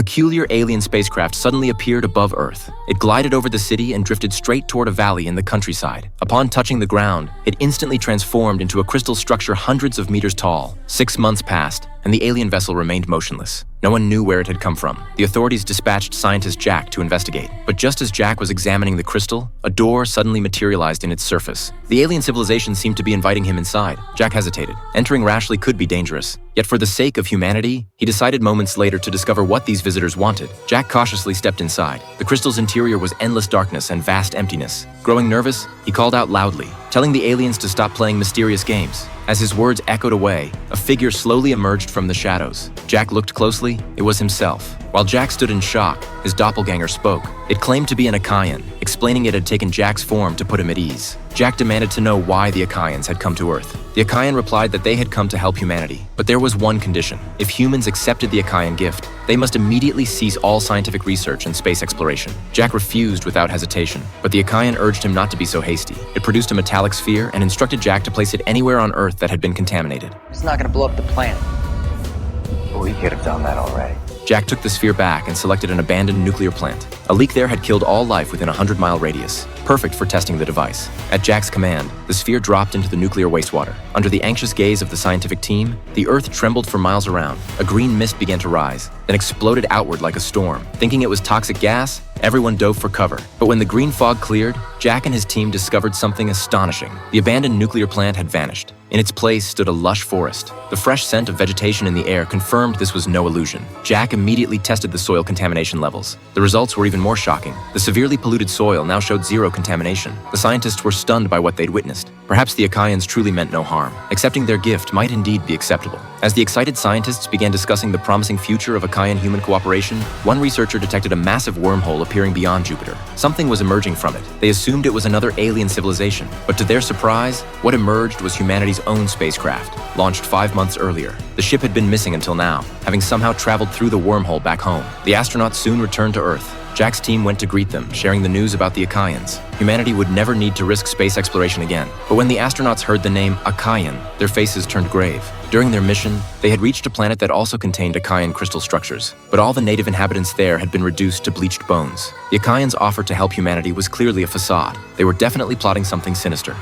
peculiar alien spacecraft suddenly appeared above Earth. It glided over the city and drifted straight toward a valley in the countryside. Upon touching the ground, it instantly transformed into a crystal structure hundreds of meters tall. 6 months passed, and the alien vessel remained motionless. No one knew where it had come from. The authorities dispatched scientist Jack to investigate. But just as Jack was examining the crystal, a door suddenly materialized in its surface. The alien civilization seemed to be inviting him inside. Jack hesitated. Entering rashly could be dangerous. Yet for the sake of humanity, he decided moments later to discover what these visitors wanted. Jack cautiously stepped inside. The crystal's interior was endless darkness and vast emptiness. Growing nervous, he called out loudly, telling the aliens to stop playing mysterious games. As his words echoed away, a figure slowly emerged from the shadows. Jack looked closely. It was himself. While Jack stood in shock, his doppelganger spoke. It claimed to be an Achaean, explaining it had taken Jack's form to put him at ease. Jack demanded to know why the Achaeans had come to Earth. The Achaean replied that they had come to help humanity, but there was one condition. If humans accepted the Achaean gift, they must immediately cease all scientific research and space exploration. Jack refused without hesitation, but the Achaean urged him not to be so hasty. It produced a metallic sphere and instructed Jack to place it anywhere on Earth that had been contaminated. It's not gonna blow up the planet. We could have done that already. Jack took the sphere back and selected an abandoned nuclear plant. A leak there had killed all life within a 100-mile radius, perfect for testing the device. At Jack's command, the sphere dropped into the nuclear wastewater. Under the anxious gaze of the scientific team, the Earth trembled for miles around. A green mist began to rise, then exploded outward like a storm. Thinking it was toxic gas, everyone dove for cover. But when the green fog cleared, Jack and his team discovered something astonishing. The abandoned nuclear plant had vanished. In its place stood a lush forest. The fresh scent of vegetation in the air confirmed this was no illusion. Jack immediately tested the soil contamination levels. The results were even more shocking. The severely polluted soil now showed zero contamination. The scientists were stunned by what they'd witnessed. Perhaps the Achaeans truly meant no harm. Accepting their gift might indeed be acceptable. As the excited scientists began discussing the promising future of Achaean-human cooperation, one researcher detected a massive wormhole appearing beyond Jupiter. Something was emerging from it. They assumed it was another alien civilization, but to their surprise, what emerged was humanity's own spacecraft, launched 5 months earlier. The ship had been missing until now, having somehow traveled through the wormhole back home. The astronauts soon returned to Earth. Jack's team went to greet them, sharing the news about the Achaeans. Humanity would never need to risk space exploration again. But when the astronauts heard the name Achaean, their faces turned grave. During their mission, they had reached a planet that also contained Achaean crystal structures, but all the native inhabitants there had been reduced to bleached bones. The Achaeans' offer to help humanity was clearly a facade. They were definitely plotting something sinister.